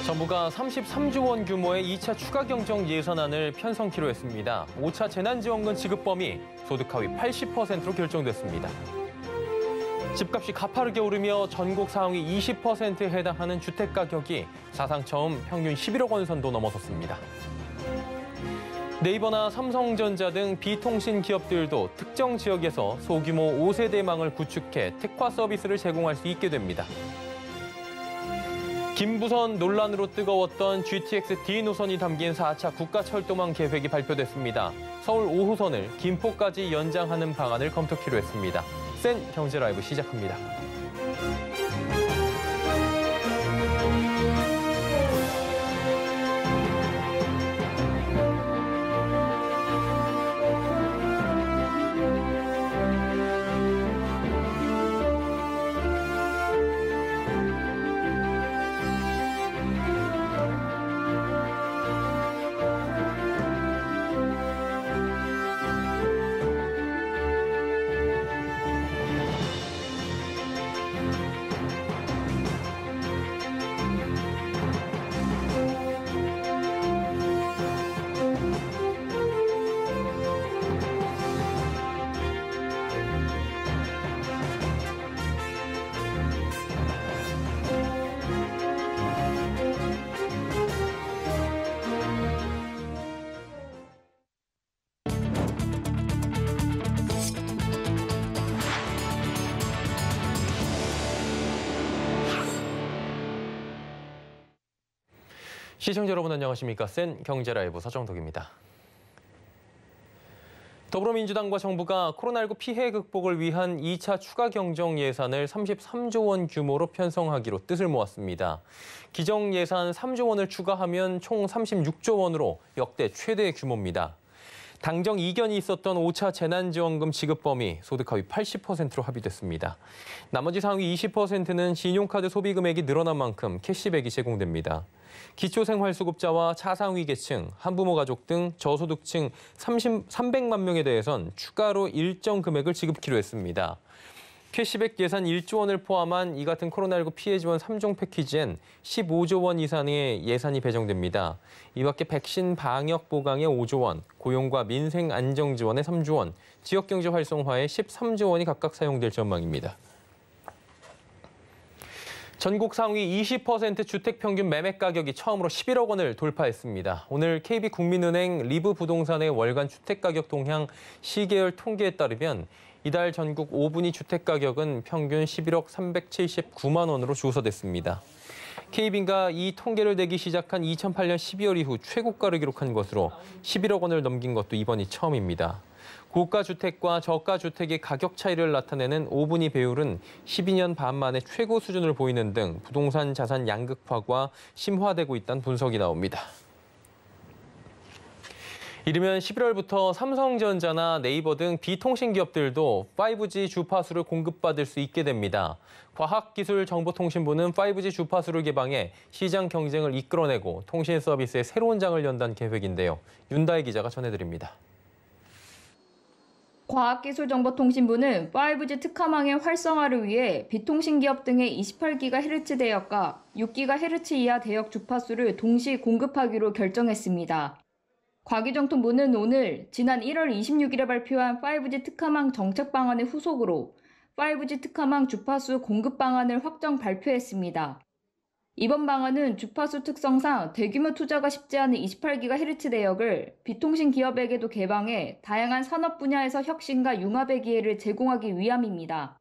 정부가 33조 원 규모의 2차 추가 경정 예산안을 편성키로 했습니다. 5차 재난지원금 지급 범위 소득 하위 80%로 결정됐습니다. 집값이 가파르게 오르며 전국 상위 20%에 해당하는 주택가격이 사상 처음 평균 11억 원 선도 넘어섰습니다. 네이버나 삼성전자 등 비통신 기업들도 특정 지역에서 소규모 5세대망을 구축해 특화 서비스를 제공할 수 있게 됩니다. 김부선 논란으로 뜨거웠던 GTX D 노선이 담긴 4차 국가철도망 계획이 발표됐습니다. 서울 5호선을 김포까지 연장하는 방안을 검토키로 했습니다. 센 경제 라이브 시작합니다. 시청자 여러분 안녕하십니까? 센 경제 라이브 서정덕입니다. 더불어민주당과 정부가 코로나19 피해 극복을 위한 2차 추가 경정 예산을 33조 원 규모로 편성하기로 뜻을 모았습니다. 기정 예산 3조 원을 추가하면 총 36조 원으로 역대 최대 규모입니다. 당정 이견이 있었던 5차 재난지원금 지급 범위 소득 하위 80%로 합의됐습니다. 나머지 상위 20%는 신용카드 소비 금액이 늘어난 만큼 캐시백이 제공됩니다. 기초생활수급자와 차상위 계층, 한부모 가족 등 저소득층 300만 명에 대해선 추가로 일정 금액을 지급키로 했습니다. 캐시백 예산 1조 원을 포함한 이 같은 코로나19 피해 지원 3종 패키지엔 15조 원 이상의 예산이 배정됩니다. 이 밖에 백신 방역 보강에 5조 원, 고용과 민생 안정 지원에 3조 원, 지역경제 활성화에 13조 원이 각각 사용될 전망입니다. 전국 상위 20% 주택 평균 매매 가격이 처음으로 11억 원을 돌파했습니다. 오늘 KB국민은행 리브부동산의 월간 주택가격 동향 시계열 통계에 따르면 이달 전국 5분위 주택가격은 평균 11억 379만 원으로 조사됐습니다. KB가 이 통계를 내기 시작한 2008년 12월 이후 최고가를 기록한 것으로 11억 원을 넘긴 것도 이번이 처음입니다. 고가 주택과 저가 주택의 가격 차이를 나타내는 5분위 배율은 12년 반 만에 최고 수준을 보이는 등 부동산 자산 양극화가 심화되고 있다는 분석이 나옵니다. 이르면 11월부터 삼성전자나 네이버 등 비통신 기업들도 5G 주파수를 공급받을 수 있게 됩니다. 과학기술정보통신부는 5G 주파수를 개방해 시장 경쟁을 이끌어내고 통신 서비스에 새로운 장을 연다는 계획인데요. 윤다혜 기자가 전해드립니다. 과학기술정보통신부는 5G 특화망의 활성화를 위해 비통신 기업 등의 28GHz 대역과 6GHz 이하 대역 주파수를 동시 공급하기로 결정했습니다. 과기정통부는 오늘 지난 1월 26일에 발표한 5G 특화망 정책 방안의 후속으로 5G 특화망 주파수 공급 방안을 확정 발표했습니다. 이번 방안은 주파수 특성상 대규모 투자가 쉽지 않은 28GHz 대역을 비통신 기업에게도 개방해 다양한 산업 분야에서 혁신과 융합의 기회를 제공하기 위함입니다.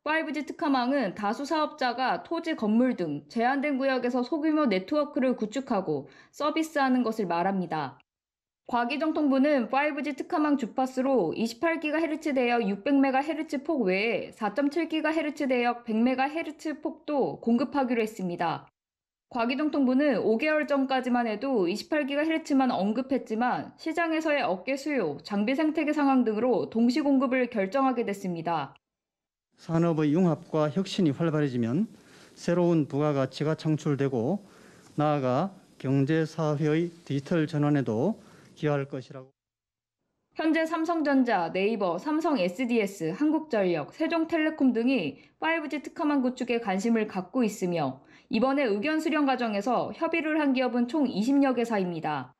5G 특화망은 다수 사업자가 토지, 건물 등 제한된 구역에서 소규모 네트워크를 구축하고 서비스하는 것을 말합니다. 과기정통부는 5G 특화망 주파수로 28GHz 대역 600MHz 폭 외에 4.7GHz 대역 100MHz 폭도 공급하기로 했습니다. 과기정통부는 5개월 전까지만 해도 28GHz만 언급했지만 시장에서의 업계 수요, 장비 생태계 상황 등으로 동시 공급을 결정하게 됐습니다. 산업의 융합과 혁신이 활발해지면 새로운 부가가치가 창출되고 나아가 경제 사회의 디지털 전환에도 기여할 것이라고. 현재 삼성전자, 네이버, 삼성 SDS, 한국전력, 세종텔레콤 등이 5G 특화망 구축에 관심을 갖고 있으며 이번에 의견 수렴 과정에서 협의를 한 기업은 총 20여 개사입니다.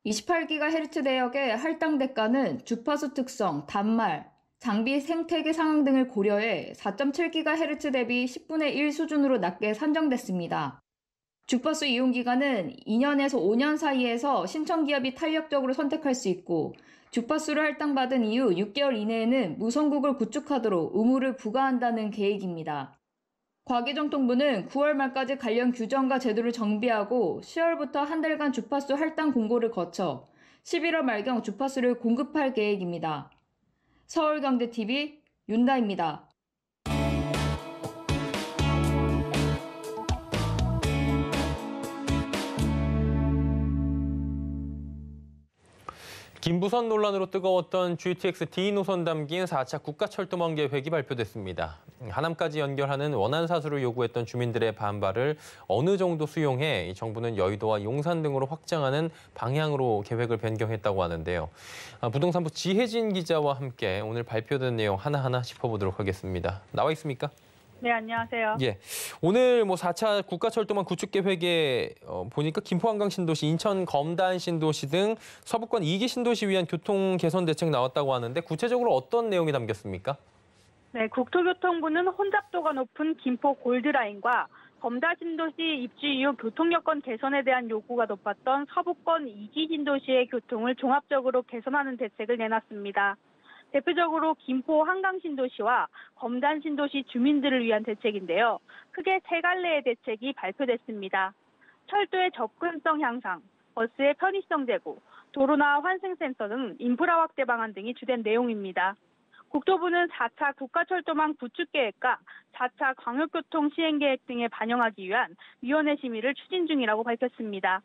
28GHz 대역의 할당 대가는 주파수 특성, 단말, 장비 생태계 상황 등을 고려해 4.7GHz 대비 10분의 1 수준으로 낮게 산정됐습니다. 주파수 이용 기간은 2년에서 5년 사이에서 신청 기업이 탄력적으로 선택할 수 있고 주파수를 할당받은 이후 6개월 이내에는 무선국을 구축하도록 의무를 부과한다는 계획입니다. 과기정통부는 9월 말까지 관련 규정과 제도를 정비하고 10월부터 한 달간 주파수 할당 공고를 거쳐 11월 말경 주파수를 공급할 계획입니다. 서울경제TV 윤다입니다. 김부선 논란으로 뜨거웠던 GTX D 노선 담긴 4차 국가철도망 계획이 발표됐습니다. 하남까지 연결하는 원안사수를 요구했던 주민들의 반발을 어느 정도 수용해 정부는 여의도와 용산 등으로 확장하는 방향으로 계획을 변경했다고 하는데요. 부동산부 지혜진 기자와 함께 오늘 발표된 내용 하나하나 짚어보도록 하겠습니다. 나와 있습니까? 네, 안녕하세요. 예, 오늘 4차 국가철도망 구축 계획에 보니까 김포 한강 신도시, 인천 검단 신도시 등 서부권 2기 신도시 위한 교통 개선 대책 나왔다고 하는데 구체적으로 어떤 내용이 담겼습니까? 네, 국토교통부는 혼잡도가 높은 김포 골드라인과 검단 신도시 입주 이후 교통 여건 개선에 대한 요구가 높았던 서부권 2기 신도시의 교통을 종합적으로 개선하는 대책을 내놨습니다. 대표적으로 김포 한강신도시와 검단신도시 주민들을 위한 대책인데요. 크게 세 갈래의 대책이 발표됐습니다. 철도의 접근성 향상, 버스의 편의성 제고, 도로나 환승센터 등 인프라 확대 방안 등이 주된 내용입니다. 국토부는 4차 국가철도망 구축계획과 4차 광역교통 시행계획 등에 반영하기 위한 위원회 심의를 추진 중이라고 밝혔습니다.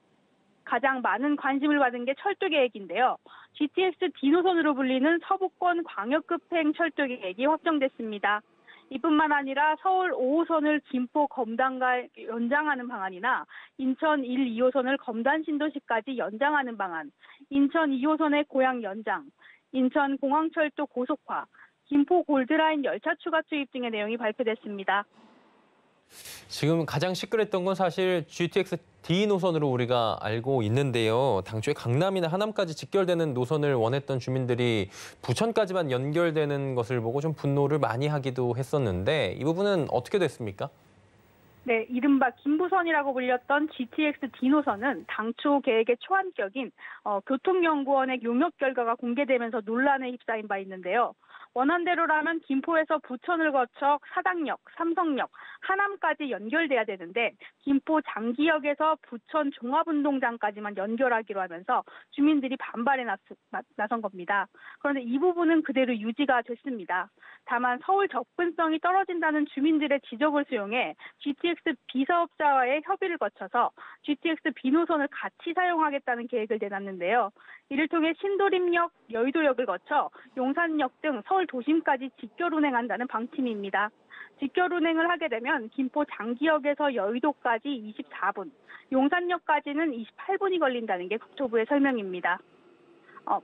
가장 많은 관심을 받은 게 철도 계획인데요. GTX D 노선으로 불리는 서부권 광역급행 철도 계획이 확정됐습니다. 이뿐만 아니라 서울 5호선을 김포 검단과 연장하는 방안이나 인천 1, 2호선을 검단 신도시까지 연장하는 방안, 인천 2호선의 고양 연장, 인천 공항철도 고속화, 김포 골드라인 열차 추가 투입 등의 내용이 발표됐습니다. 지금 가장 시끌했던 건 사실 GTX D 노선으로 우리가 알고 있는데요. 당초에 강남이나 하남까지 직결되는 노선을 원했던 주민들이 부천까지만 연결되는 것을 보고 좀 분노를 많이 하기도 했었는데 이 부분은 어떻게 됐습니까? 네, 이른바 김부선이라고 불렸던 GTX D 노선은 당초 계획의 초안격인 교통연구원의 용역 결과가 공개되면서 논란에 휩싸인 바 있는데요. 원안대로라면 김포에서 부천을 거쳐 사당역, 삼성역, 하남까지 연결돼야 되는데 김포 장기역에서 부천 종합운동장까지만 연결하기로 하면서 주민들이 반발에 나선 겁니다. 그런데 이 부분은 그대로 유지가 됐습니다. 다만 서울 접근성이 떨어진다는 주민들의 지적을 수용해 GTX B사업자와의 협의를 거쳐서 GTX B 노선을 같이 사용하겠다는 계획을 내놨는데요. 이를 통해 신도림역, 여의도역을 거쳐 용산역 등 서울 도심까지 직결 운행한다는 방침입니다. 직결 운행을 하게 되면 김포 장기역에서 여의도까지 24분, 용산역까지는 28분이 걸린다는 게 국토부의 설명입니다.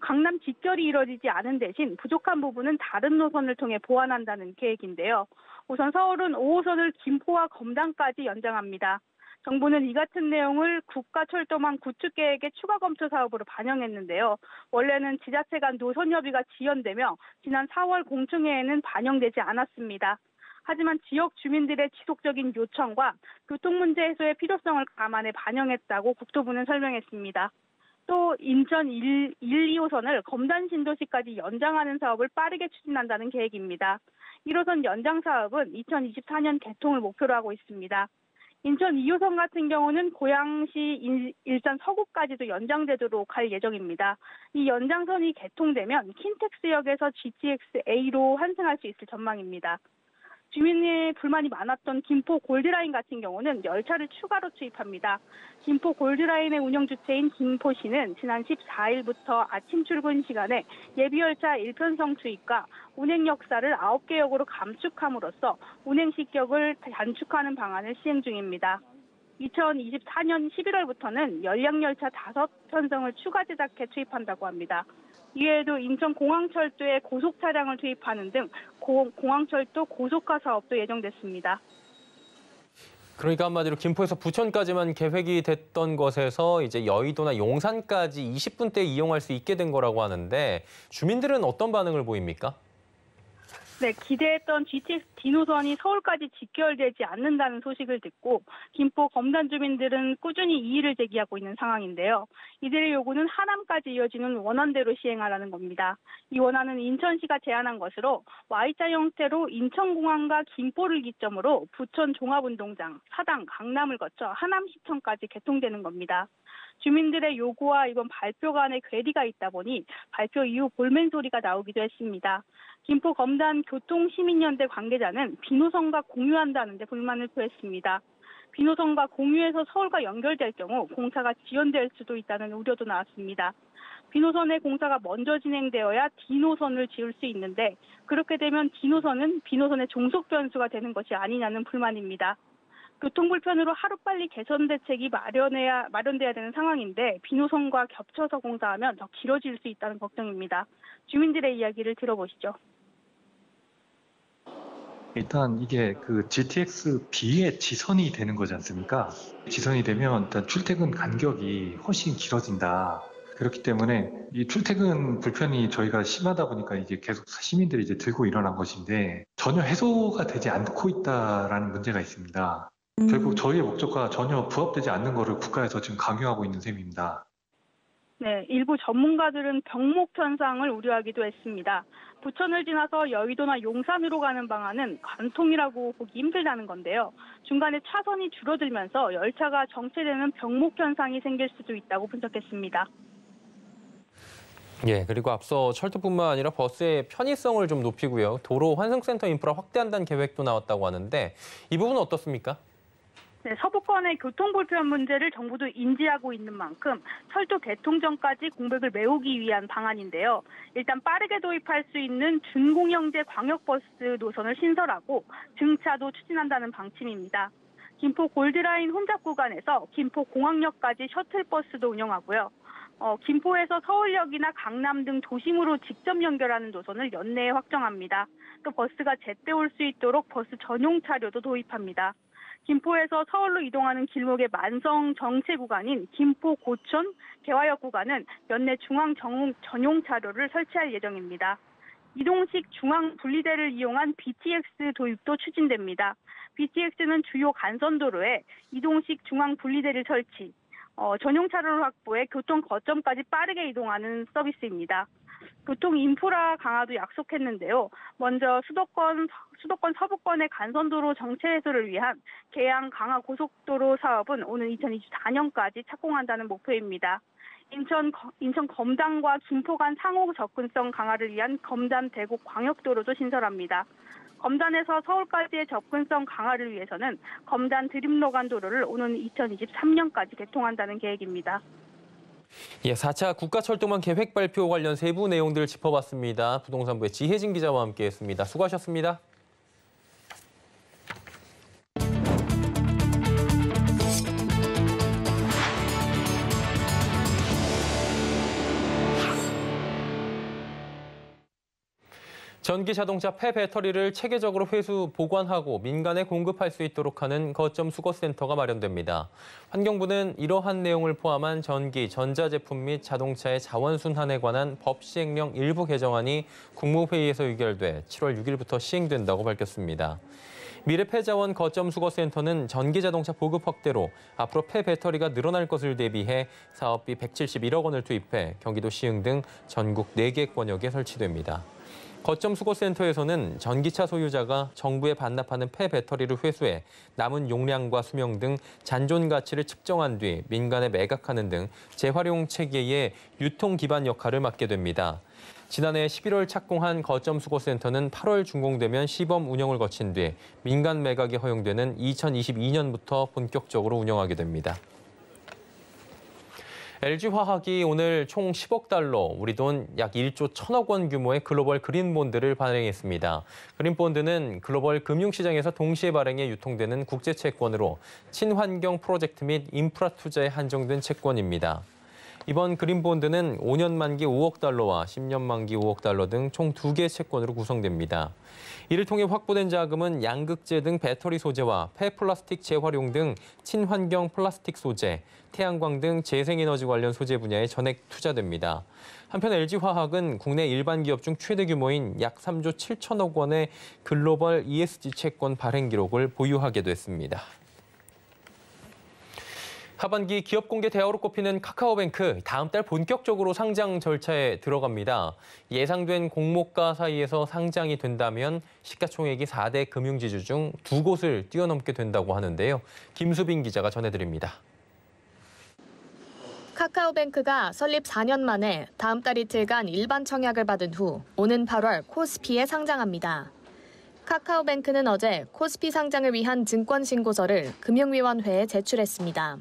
강남 직결이 이뤄지지 않은 대신 부족한 부분은 다른 노선을 통해 보완한다는 계획인데요. 우선 서울은 5호선을 김포와 검단까지 연장합니다. 정부는 이 같은 내용을 국가철도망 구축계획의 추가 검토 사업으로 반영했는데요. 원래는 지자체 간 노선 협의가 지연되며 지난 4월 공청회에는 반영되지 않았습니다. 하지만 지역 주민들의 지속적인 요청과 교통 문제 해소의 필요성을 감안해 반영했다고 국토부는 설명했습니다. 또 인천 1, 2호선을 검단 신도시까지 연장하는 사업을 빠르게 추진한다는 계획입니다. 1호선 연장 사업은 2024년 개통을 목표로 하고 있습니다. 인천 2호선 같은 경우는 고양시 일산 서구까지도 연장되도록 할 예정입니다. 이 연장선이 개통되면 킨텍스역에서 GTX-A로 환승할 수 있을 전망입니다. 주민의 불만이 많았던 김포 골드라인 같은 경우는 열차를 추가로 투입합니다. 김포 골드라인의 운영 주체인 김포시는 지난 14일부터 아침 출근 시간에 예비열차 1편성 투입과 운행 역사를 9개 역으로 감축함으로써 운행 시격을 단축하는 방안을 시행 중입니다. 2024년 11월부터는 연량열차 5편성을 추가 제작해 투입한다고 합니다. 이외에도 인천공항철도에 고속차량을 투입하는 등 공항철도 고속화 사업도 예정됐습니다. 그러니까 한마디로 김포에서 부천까지만 계획이 됐던 것에서 이제 여의도나 용산까지 20분대 이용할 수 있게 된 거라고 하는데 주민들은 어떤 반응을 보입니까? 네, 기대했던 GTX D노선이 서울까지 직결되지 않는다는 소식을 듣고 김포 검단 주민들은 꾸준히 이의를 제기하고 있는 상황인데요. 이들의 요구는 하남까지 이어지는 원안대로 시행하라는 겁니다. 이 원안은 인천시가 제안한 것으로 Y자 형태로 인천공항과 김포를 기점으로 부천 종합운동장, 사당, 강남을 거쳐 하남시청까지 개통되는 겁니다. 주민들의 요구와 이번 발표 간에 괴리가 있다 보니 발표 이후 볼멘 소리가 나오기도 했습니다. 김포 검단 교통시민연대 관계자는 B노선과 공유한다는 데 불만을 표했습니다. B노선과 공유해서 서울과 연결될 경우 공사가 지연될 수도 있다는 우려도 나왔습니다. B노선의 공사가 먼저 진행되어야 D노선을 지을 수 있는데 그렇게 되면 D노선은 B노선의 종속 변수가 되는 것이 아니냐는 불만입니다. 교통불편으로 하루빨리 개선 대책이 마련돼야 되는 상황인데 B노선과 겹쳐서 공사하면 더 길어질 수 있다는 걱정입니다. 주민들의 이야기를 들어보시죠. 일단 이게 그 GTX B의 지선이 되는 거지 않습니까? 지선이 되면 일단 출퇴근 간격이 훨씬 길어진다. 그렇기 때문에 이 출퇴근 불편이 저희가 심하다 보니까 이제 계속 시민들이 이제 들고 일어난 것인데 전혀 해소가 되지 않고 있다라는 문제가 있습니다. 결국 저희의 목적과 전혀 부합되지 않는 것을 국가에서 지금 강요하고 있는 셈입니다. 네, 일부 전문가들은 병목 현상을 우려하기도 했습니다. 부천을 지나서 여의도나 용산으로 가는 방안은 관통이라고 보기 힘들다는 건데요. 중간에 차선이 줄어들면서 열차가 정체되는 병목 현상이 생길 수도 있다고 분석했습니다. 예, 그리고 앞서 철도뿐만 아니라 버스의 편의성을 좀 높이고요. 도로 환승센터 인프라 확대한다는 계획도 나왔다고 하는데 이 부분은 어떻습니까? 네, 서부권의 교통불편 문제를 정부도 인지하고 있는 만큼 철도 개통 전까지 공백을 메우기 위한 방안인데요. 일단 빠르게 도입할 수 있는 준공영제 광역버스 노선을 신설하고 증차도 추진한다는 방침입니다. 김포 골드라인 혼잡 구간에서 김포공항역까지 셔틀버스도 운영하고요. 김포에서 서울역이나 강남 등 도심으로 직접 연결하는 노선을 연내에 확정합니다. 또 버스가 제때 올 수 있도록 버스 전용 차료도 도입합니다. 김포에서 서울로 이동하는 길목의 만성 정체 구간인 김포 고촌 개화역 구간은 연내 중앙 전용 차로를 설치할 예정입니다. 이동식 중앙 분리대를 이용한 BTX 도입도 추진됩니다. BTX는 주요 간선도로에 이동식 중앙 분리대를 설치, 전용 차로를 확보해 교통 거점까지 빠르게 이동하는 서비스입니다. 교통 인프라 강화도 약속했는데요. 먼저 수도권 서부권의 간선도로 정체 해소를 위한 계양 강화 고속도로 사업은 오는 2024년까지 착공한다는 목표입니다. 인천 검단과 김포 간 상호 접근성 강화를 위한 검단 대구 광역도로도 신설합니다. 검단에서 서울까지의 접근성 강화를 위해서는 검단 드림로간 도로를 오는 2023년까지 개통한다는 계획입니다. 예, 4차 국가철도망 계획 발표 관련 세부 내용들을 짚어봤습니다. 부동산부의 지혜진 기자와 함께했습니다. 수고하셨습니다. 전기자동차 폐배터리를 체계적으로 회수, 보관하고 민간에 공급할 수 있도록 하는 거점 수거센터가 마련됩니다. 환경부는 이러한 내용을 포함한 전기, 전자제품 및 자동차의 자원순환에 관한 법 시행령 일부 개정안이 국무회의에서 의결돼 7월 6일부터 시행된다고 밝혔습니다. 미래 폐자원 거점 수거센터는 전기자동차 보급 확대로 앞으로 폐배터리가 늘어날 것을 대비해 사업비 171억 원을 투입해 경기도 시흥 등 전국 4개 권역에 설치됩니다. 거점 수거센터에서는 전기차 소유자가 정부에 반납하는 폐배터리를 회수해 남은 용량과 수명 등 잔존 가치를 측정한 뒤 민간에 매각하는 등 재활용 체계의 유통 기반 역할을 맡게 됩니다. 지난해 11월 착공한 거점 수거센터는 8월 준공되면 시범 운영을 거친 뒤 민간 매각이 허용되는 2022년부터 본격적으로 운영하게 됩니다. LG화학이 오늘 총 10억 달러, 우리 돈 약 1조 1천억 원 규모의 글로벌 그린본드를 발행했습니다. 그린본드는 글로벌 금융시장에서 동시에 발행해 유통되는 국제채권으로 친환경 프로젝트 및 인프라 투자에 한정된 채권입니다. 이번 그린본드는 5년 만기 5억 달러와 10년 만기 5억 달러 등 총 2개 채권으로 구성됩니다. 이를 통해 확보된 자금은 양극재 등 배터리 소재와 폐플라스틱 재활용 등 친환경 플라스틱 소재, 태양광 등 재생에너지 관련 소재 분야에 전액 투자됩니다. 한편 LG화학은 국내 일반 기업 중 최대 규모인 약 3조 7천억 원의 글로벌 ESG 채권 발행 기록을 보유하게 됐습니다. 하반기 기업 공개 대어로 꼽히는 카카오뱅크, 다음 달 본격적으로 상장 절차에 들어갑니다. 예상된 공모가 사이에서 상장이 된다면 시가총액이 4대 금융지주 중 2곳을 뛰어넘게 된다고 하는데요. 김수빈 기자가 전해드립니다. 카카오뱅크가 설립 4년 만에 다음 달 이틀간 일반 청약을 받은 후 오는 8월 코스피에 상장합니다. 카카오뱅크는 어제 코스피 상장을 위한 증권신고서를 금융위원회에 제출했습니다.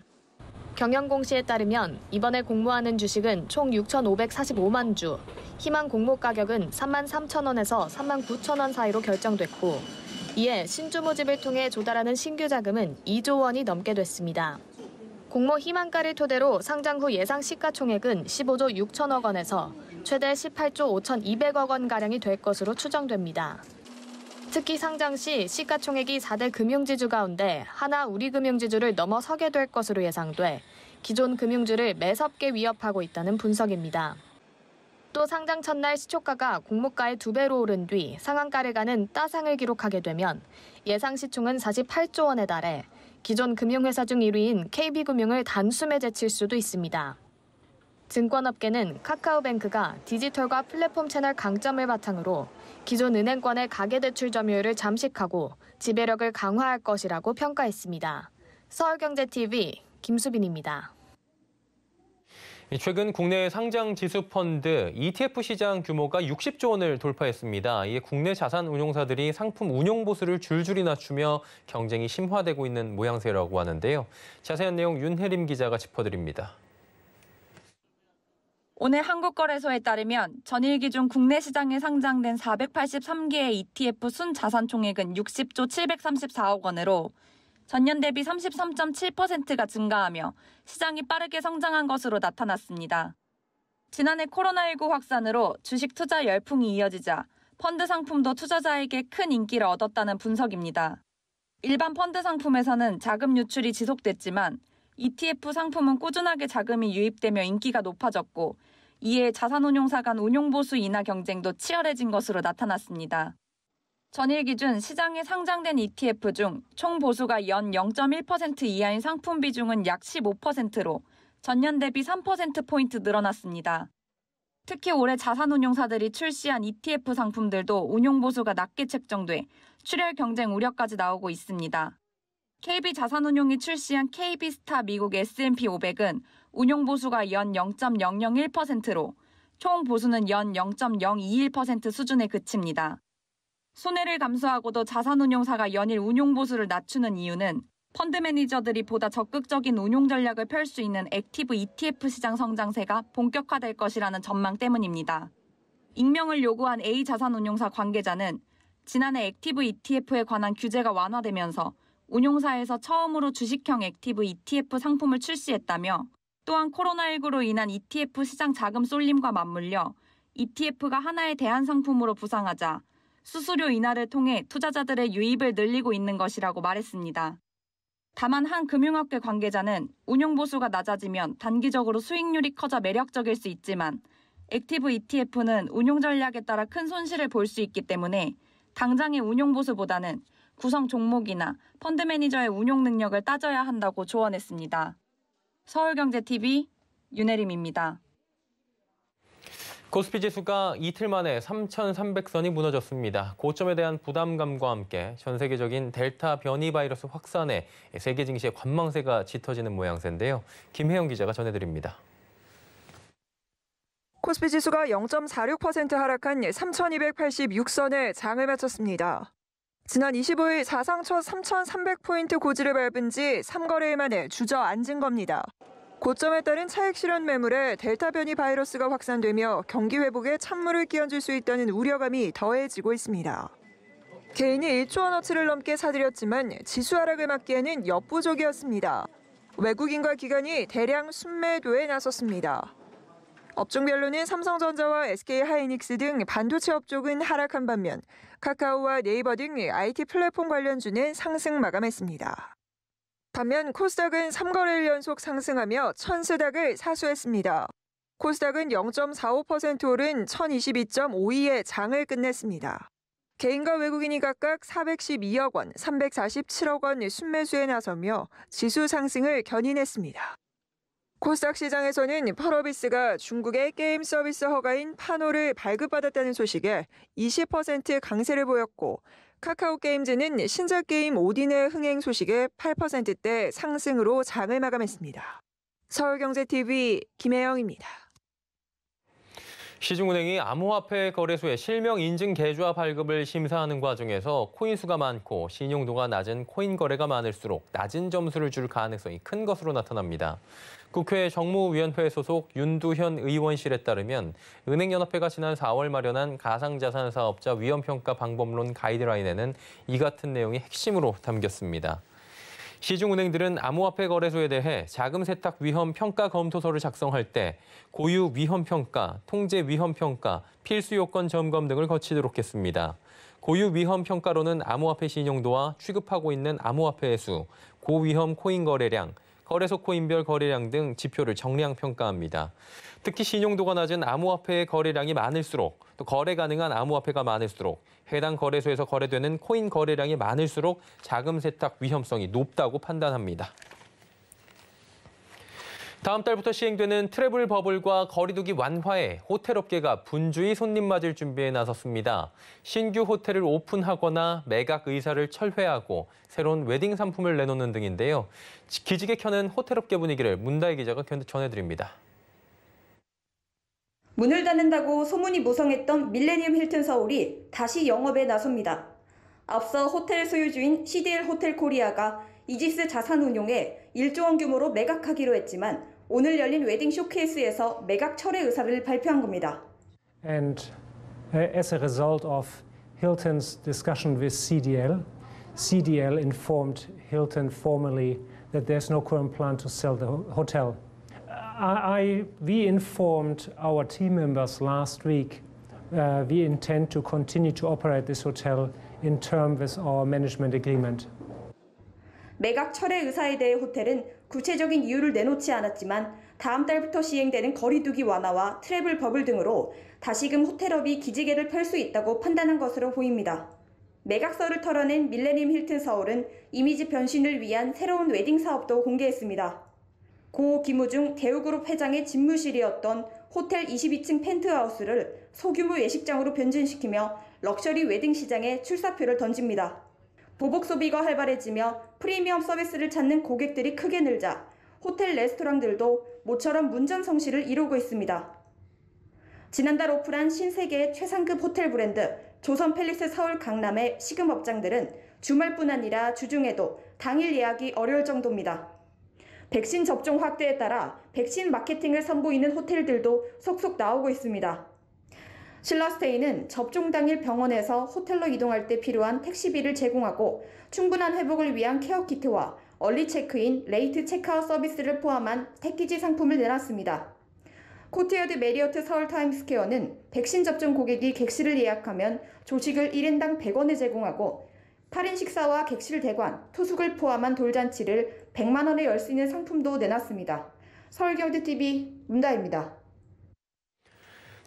경영공시에 따르면 이번에 공모하는 주식은 총 6,545만 주, 희망 공모 가격은 3만 3천 원에서 3만 9천 원 사이로 결정됐고, 이에 신주 모집을 통해 조달하는 신규 자금은 2조 원이 넘게 됐습니다. 공모 희망가를 토대로 상장 후 예상 시가총액은 15조 6천억 원에서 최대 18조 5,200억 원가량이 될 것으로 추정됩니다. 특히 상장 시 시가총액이 4대 금융지주 가운데 하나 우리금융지주를 넘어서게 될 것으로 예상돼 기존 금융주를 매섭게 위협하고 있다는 분석입니다. 또 상장 첫날 시초가가 공모가의 2배로 오른 뒤 상한가를 가는 따상을 기록하게 되면 예상 시총은 48조 원에 달해 기존 금융회사 중 1위인 KB금융을 단숨에 제칠 수도 있습니다. 증권업계는 카카오뱅크가 디지털과 플랫폼 채널 강점을 바탕으로 기존 은행권의 가계대출 점유율을 잠식하고 지배력을 강화할 것이라고 평가했습니다. 서울경제TV 김수빈입니다. 최근 국내 상장 지수 펀드 ETF 시장 규모가 60조 원을 돌파했습니다. 이에 국내 자산 운용사들이 상품 운용 보수를 줄줄이 낮추며 경쟁이 심화되고 있는 모양새라고 하는데요. 자세한 내용 윤혜림 기자가 짚어드립니다. 오늘 한국거래소에 따르면 전일 기준 국내 시장에 상장된 483개의 ETF 순자산 총액은 60조 734억 원으로 전년 대비 33.7%가 증가하며 시장이 빠르게 성장한 것으로 나타났습니다. 지난해 코로나19 확산으로 주식 투자 열풍이 이어지자 펀드 상품도 투자자에게 큰 인기를 얻었다는 분석입니다. 일반 펀드 상품에서는 자금 유출이 지속됐지만 ETF 상품은 꾸준하게 자금이 유입되며 인기가 높아졌고 이에 자산운용사 간 운용보수 인하 경쟁도 치열해진 것으로 나타났습니다. 전일 기준 시장에 상장된 ETF 중 총 보수가 연 0.1% 이하인 상품 비중은 약 15%로 전년 대비 3%포인트 늘어났습니다. 특히 올해 자산운용사들이 출시한 ETF 상품들도 운용보수가 낮게 책정돼 출혈 경쟁 우려까지 나오고 있습니다. KB자산운용이 출시한 KB스타 미국 S&P 500은 운용보수가 연 0.001%로 총 보수는 연 0.021% 수준에 그칩니다. 손해를 감수하고도 자산운용사가 연일 운용보수를 낮추는 이유는 펀드 매니저들이 보다 적극적인 운용 전략을 펼 수 있는 액티브 ETF 시장 성장세가 본격화될 것이라는 전망 때문입니다. 익명을 요구한 A자산운용사 관계자는 지난해 액티브 ETF에 관한 규제가 완화되면서 운용사에서 처음으로 주식형 액티브 ETF 상품을 출시했다며 또한 코로나19로 인한 ETF 시장 자금 쏠림과 맞물려 ETF가 하나의 대안 상품으로 부상하자 수수료 인하를 통해 투자자들의 유입을 늘리고 있는 것이라고 말했습니다. 다만 한 금융업계 관계자는 운용보수가 낮아지면 단기적으로 수익률이 커져 매력적일 수 있지만 액티브 ETF는 운용 전략에 따라 큰 손실을 볼 수 있기 때문에 당장의 운용보수보다는 구성 종목이나 펀드 매니저의 운용 능력을 따져야 한다고 조언했습니다. 서울경제TV 윤혜림입니다. 코스피 지수가 이틀 만에 3,300선이 무너졌습니다. 고점에 대한 부담감과 함께 전 세계적인 델타 변이 바이러스 확산에 세계 증시의 관망세가 짙어지는 모양새인데요. 김혜영 기자가 전해드립니다. 코스피 지수가 0.46% 하락한 3,286선에 장을 마쳤습니다. 지난 25일 사상 첫 3,300포인트 고지를 밟은 지 3거래일 만에 주저앉은 겁니다. 고점에 따른 차익 실현 매물에 델타 변이 바이러스가 확산되며 경기 회복에 찬물을 끼얹을 수 있다는 우려감이 더해지고 있습니다. 개인이 1조 원어치를 넘게 사들였지만 지수 하락을 막기에는 역부족이었습니다. 외국인과 기관이 대량 순매도에 나섰습니다. 업종별로는 삼성전자와 SK하이닉스 등 반도체 업종은 하락한 반면 카카오와 네이버 등 IT 플랫폼 관련주는 상승 마감했습니다. 반면 코스닥은 3거래일 연속 상승하며 천스닥을 사수했습니다. 코스닥은 0.45% 오른 1022.52의 장을 끝냈습니다. 개인과 외국인이 각각 412억 원, 347억 원 순매수에 나서며 지수 상승을 견인했습니다. 코스닥 시장에서는 펄어비스가 중국의 게임 서비스 허가인 파노를 발급받았다는 소식에 20% 강세를 보였고 카카오게임즈는 신작 게임 오딘의 흥행 소식에 8%대 상승으로 장을 마감했습니다. 서울경제TV 김혜영입니다. 시중은행이 암호화폐 거래소의 실명 인증 계좌 발급을 심사하는 과정에서 코인 수가 많고 신용도가 낮은 코인 거래가 많을수록 낮은 점수를 줄 가능성이 큰 것으로 나타납니다. 국회 정무위원회 소속 윤두현 의원실에 따르면 은행연합회가 지난 4월 마련한 가상자산 사업자 위험평가 방법론 가이드라인에는 이 같은 내용이 핵심으로 담겼습니다. 시중은행들은 암호화폐 거래소에 대해 자금 세탁 위험 평가 검토서를 작성할 때 고유 위험 평가, 통제 위험 평가, 필수 요건 점검 등을 거치도록 했습니다. 고유 위험 평가로는 암호화폐 신용도와 취급하고 있는 암호화폐의 수, 고위험 코인 거래량, 거래소 코인별 거래량 등 지표를 정량 평가합니다. 특히 신용도가 낮은 암호화폐의 거래량이 많을수록 또 거래 가능한 암호화폐가 많을수록 해당 거래소에서 거래되는 코인 거래량이 많을수록 자금 세탁 위험성이 높다고 판단합니다. 다음 달부터 시행되는 트래블 버블과 거리두기 완화에 호텔업계가 분주히 손님 맞을 준비에 나섰습니다. 신규 호텔을 오픈하거나 매각 의사를 철회하고 새로운 웨딩 상품을 내놓는 등인데요. 기지개 켜는 호텔업계 분위기를 문다희 기자가 전해드립니다. 문을 닫는다고 소문이 무성했던 밀레니엄 힐튼 서울이 다시 영업에 나섭니다. 앞서 호텔 소유주인 CDL 호텔 코리아가 이지스 자산운용에 1조 원 규모로 매각하기로 했지만 오늘 열린 웨딩 쇼케이스에서 매각 철회 의사를 발표한 겁니다. And as a result of Hilton's discussion with CDL, CDL informed Hilton formally that there's no current plan to sell the hotel. We informed our team members last week we intend to continue to operate this hotel in term with our management agreement. 매각 철회 의사에 대해 호텔은 구체적인 이유를 내놓지 않았지만 다음 달부터 시행되는 거리두기 완화와 트래블 버블 등으로 다시금 호텔업이 기지개를 펼 수 있다고 판단한 것으로 보입니다. 매각서를 털어낸 밀레니엄 힐튼 서울은 이미지 변신을 위한 새로운 웨딩 사업도 공개했습니다. 고 김우중 대우그룹 회장의 집무실이었던 호텔 22층 펜트하우스를 소규모 예식장으로 변진시키며 럭셔리 웨딩 시장에 출사표를 던집니다. 보복 소비가 활발해지며 프리미엄 서비스를 찾는 고객들이 크게 늘자 호텔 레스토랑들도 모처럼 문전성시를 이루고 있습니다. 지난달 오픈한 신세계의 최상급 호텔 브랜드 조선 팰리스 서울 강남의 식음업장들은 주말뿐 아니라 주중에도 당일 예약이 어려울 정도입니다. 백신 접종 확대에 따라 백신 마케팅을 선보이는 호텔들도 속속 나오고 있습니다. 신라스테이는 접종 당일 병원에서 호텔로 이동할 때 필요한 택시비를 제공하고 충분한 회복을 위한 케어 키트와 얼리 체크인, 레이트 체크아웃 서비스를 포함한 패키지 상품을 내놨습니다. 코트야드 메리어트 서울 타임스퀘어는 백신 접종 고객이 객실을 예약하면 조식을 1인당 100원에 제공하고 8인 식사와 객실 대관, 투숙을 포함한 돌잔치를 100만 원에 열 수 있는 상품도 내놨습니다. 서울경제TV 문다입니다.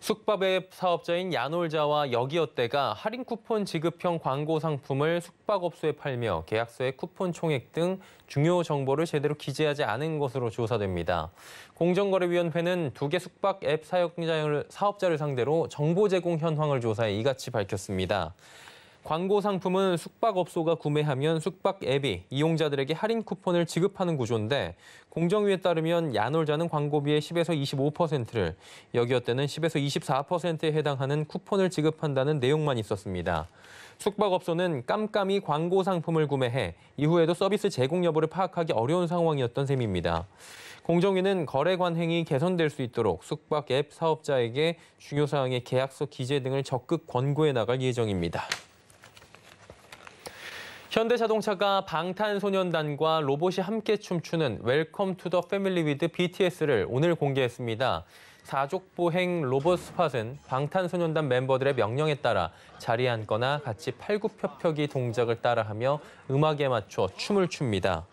숙박앱 사업자인 야놀자와 여기어때가 할인 쿠폰 지급형 광고 상품을 숙박업소에 팔며 계약서의 쿠폰 총액 등 중요 정보를 제대로 기재하지 않은 것으로 조사됩니다. 공정거래위원회는 두 개 숙박앱 사업자를 상대로 정보 제공 현황을 조사해 이같이 밝혔습니다. 광고 상품은 숙박업소가 구매하면 숙박앱이 이용자들에게 할인 쿠폰을 지급하는 구조인데 공정위에 따르면 야놀자는 광고비의 10에서 25%를, 여기어때는 10에서 24%에 해당하는 쿠폰을 지급한다는 내용만 있었습니다. 숙박업소는 깜깜이 광고 상품을 구매해 이후에도 서비스 제공 여부를 파악하기 어려운 상황이었던 셈입니다. 공정위는 거래 관행이 개선될 수 있도록 숙박앱 사업자에게 중요 사항의 계약서 기재 등을 적극 권고해 나갈 예정입니다. 현대자동차가 방탄소년단과 로봇이 함께 춤추는 웰컴 투 더 패밀리 위드 BTS를 오늘 공개했습니다. 사족보행 로봇 스팟은 방탄소년단 멤버들의 명령에 따라 자리에 앉거나 같이 팔굽혀펴기 동작을 따라하며 음악에 맞춰 춤을 춥니다.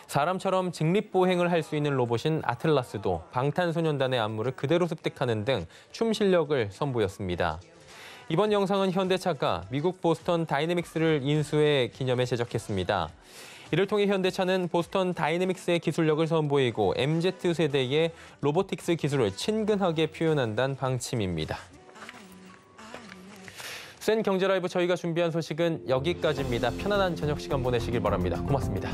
사람처럼 직립보행을 할 수 있는 로봇인 아틀라스도 방탄소년단의 안무를 그대로 습득하는 등 춤 실력을 선보였습니다. 이번 영상은 현대차가 미국 보스턴 다이내믹스를 인수해 기념해 제작했습니다. 이를 통해 현대차는 보스턴 다이내믹스의 기술력을 선보이고 MZ세대의 로보틱스 기술을 친근하게 표현한다는 방침입니다. 센 경제 라이브 저희가 준비한 소식은 여기까지입니다. 편안한 저녁 시간 보내시길 바랍니다. 고맙습니다.